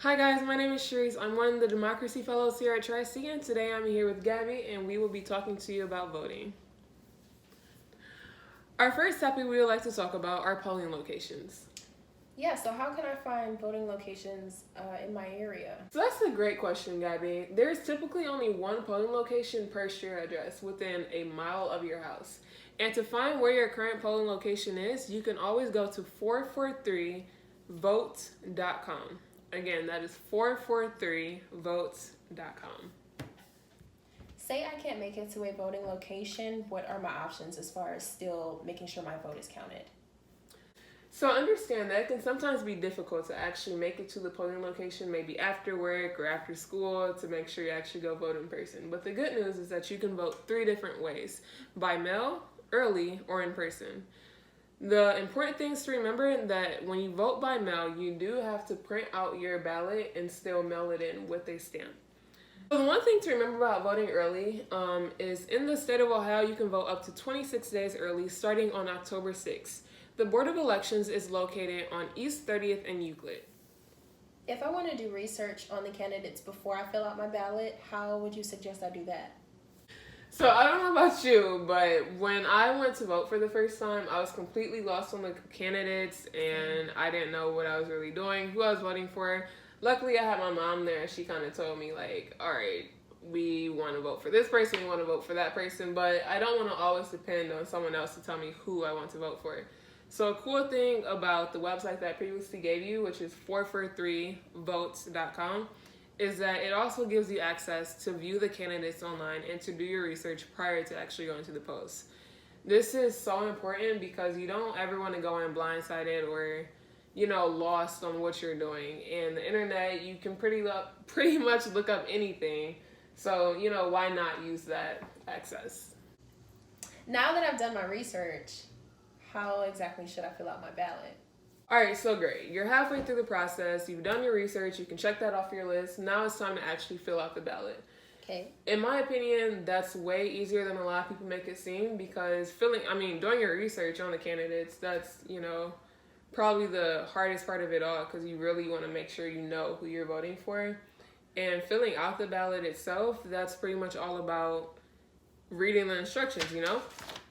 Hi guys, my name is Sharice. I'm one of the Democracy Fellows here at Tri-C, and today I'm here with Gabby, and we will be talking to you about voting. Our first topic we would like to talk about are polling locations. Yeah, so how can I find voting locations in my area? So that's a great question, Gabby. There's typically only one polling location per street address within a mile of your house. And to find where your current polling location is, you can always go to 443vote.com. Again, that is 443votes.com. Say I can't make it to a voting location, what are my options as far as still making sure my vote is counted? So understand that it can sometimes be difficult to actually make it to the polling location, maybe after work or after school, to make sure you actually go vote in person. But the good news is that you can vote 3 different ways: by mail, early, or in person. The important things to remember that when you vote by mail, you do have to print out your ballot and still mail it in with a stamp. So the one thing to remember about voting early is in the state of Ohio, you can vote up to 26 days early starting on October 6th. The Board of Elections is located on East 30th and Euclid. If I want to do research on the candidates before I fill out my ballot, how would you suggest I do that? So I don't know about you, but when I went to vote for the first time, I was completely lost on the candidates and I didn't know what I was really doing, who I was voting for. Luckily, I had my mom there. She kind of told me like, all right, we want to vote for this person, we want to vote for that person, but I don't want to always depend on someone else to tell me who I want to vote for. So a cool thing about the website that I previously gave you, which is 443votes.com, is that it also gives you access to view the candidates online and to do your research prior to actually going to the polls. This is so important because you don't ever want to go in blindsided or, lost on what you're doing. And the internet, you can pretty much look up anything. So, why not use that access? Now that I've done my research, how exactly should I fill out my ballot? All right, so great. You're halfway through the process. You've done your research. You can check that off your list. Now it's time to actually fill out the ballot. Okay. In my opinion, that's way easier than a lot of people make it seem because doing your research on the candidates, that's, probably the hardest part of it all because you really want to make sure you know who you're voting for. And filling out the ballot itself, that's pretty much all about reading the instructions,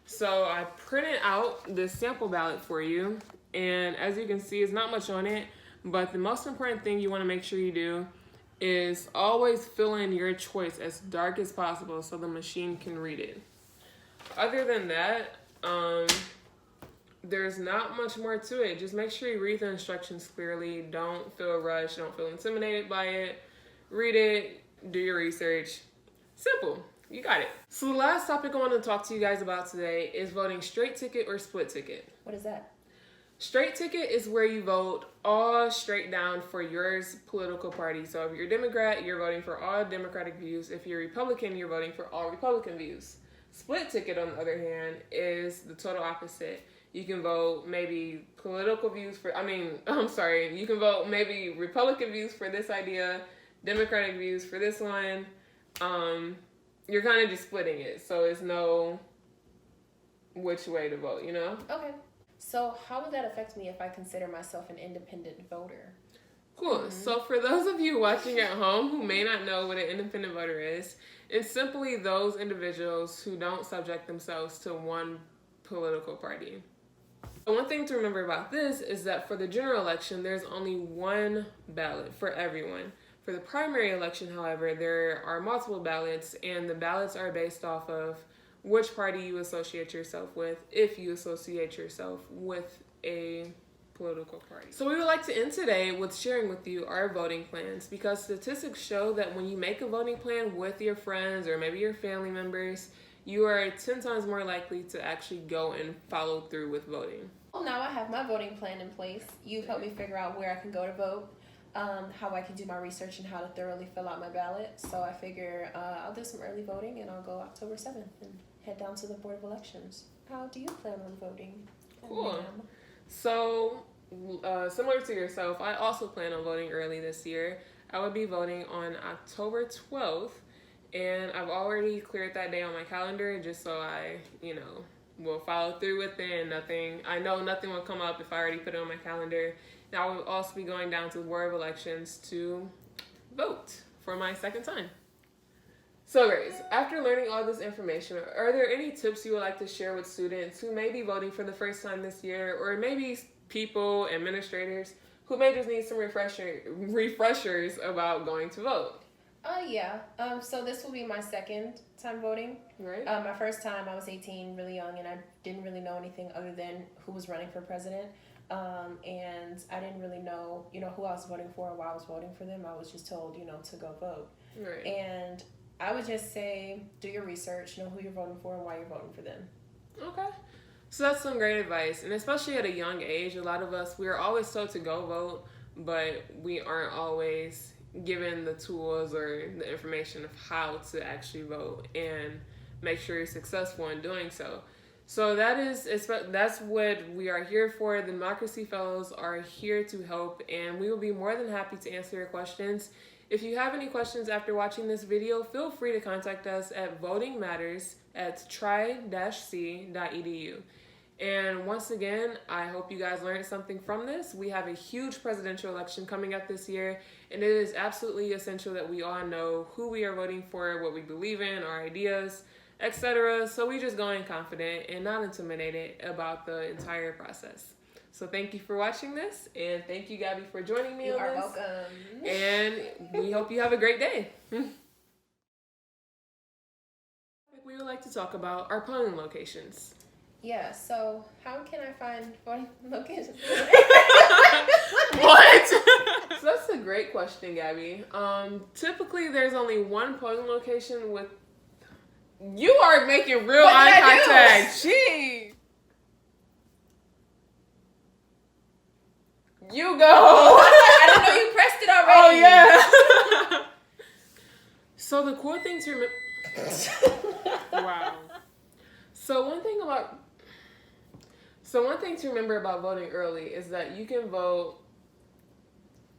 So I printed out this sample ballot for you. And as you can see, it's not much on it, but the most important thing you want to make sure you do is always fill in your choice as dark as possible so the machine can read it. Other than that, there's not much more to it. Just make sure you read the instructions clearly. Don't feel rushed. Don't feel intimidated by it. Read it. Do your research. Simple. You got it. So the last topic I want to talk to you guys about today is voting straight ticket or split ticket. What is that? Straight ticket is where you vote all straight down for your political party. So if you're a Democrat, you're voting for all Democratic views. If you're Republican, you're voting for all Republican views. Split ticket, on the other hand, is the total opposite. You can vote maybe political views for, you can vote maybe Republican views for this idea, Democratic views for this one. You're kind of just splitting it. So it's no which way to vote, Okay. So how would that affect me if I consider myself an independent voter? Cool. Mm-hmm. So for those of you watching at home who may not know what an independent voter is, it's simply those individuals who don't subject themselves to one political party. One thing to remember about this is that for the general election, there's only one ballot for everyone. For the primary election, however, there are multiple ballots, and the ballots are based off of which party you associate yourself with, if you associate yourself with a political party. So we would like to end today with sharing with you our voting plans because statistics show that when you make a voting plan with your friends or maybe your family members, you are 10 times more likely to actually go and follow through with voting. Well, now I have my voting plan in place. You've helped me figure out where I can go to vote, how I can do my research and how to thoroughly fill out my ballot. So I figure I'll do some early voting and I'll go October 7th and head down to the Board of Elections. How do you plan on voting? Cool. So, similar to yourself, I also plan on voting early this year. I would be voting on October 12th, and I've already cleared that day on my calendar just so I, will follow through with it, and I know nothing will come up if I already put it on my calendar. And I will also be going down to the Board of Elections to vote for my second time. So, Grace, after learning all this information, are there any tips you would like to share with students who may be voting for the first time this year, or maybe people, administrators, who may just need some refreshers about going to vote? Yeah. So this will be my second time voting. Right. My first time, I was 18, really young, and I didn't really know anything other than who was running for president. And I didn't really know, who I was voting for or why I was voting for them. I was just told, to go vote. Right. And I would just say, do your research, know who you're voting for and why you're voting for them. Okay. So that's some great advice. And especially at a young age, a lot of us, we are always told to go vote, but we aren't always given the tools or the information of how to actually vote and make sure you're successful in doing so. So that's what we are here for. The Democracy Fellows are here to help, and we will be more than happy to answer your questions. If you have any questions after watching this video, feel free to contact us at votingmatters@tri-c.edu. And once again, I hope you guys learned something from this. We have a huge presidential election coming up this year, and it is absolutely essential that we all know who we are voting for, what we believe in, our ideas, etc. So we just go in confident and not intimidated about the entire process. So thank you for watching this, and thank you, Gabby, for joining me on this. You are welcome. And we hope you have a great day. We would like to talk about our polling locations. Yeah, so how can I find voting locations? What? So that's a great question, Gabby. Typically, there's only one polling location with... You are making real eye contact. Gee. You go. I didn't know you pressed it already. Oh, yeah. So the cool thing to remember... Wow. So one thing to remember about voting early is that you can vote...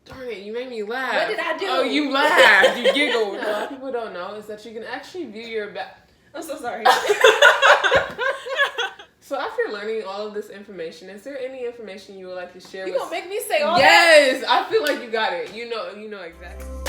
Darn it, you made me laugh. What did I do? Oh, you laughed. You giggled. What a lot of people don't know is that you can actually view your... I'm so sorry. So after learning all of this information, is there any information you would like to share You with... gonna make me say all Yes, I feel like you got it. You know exactly.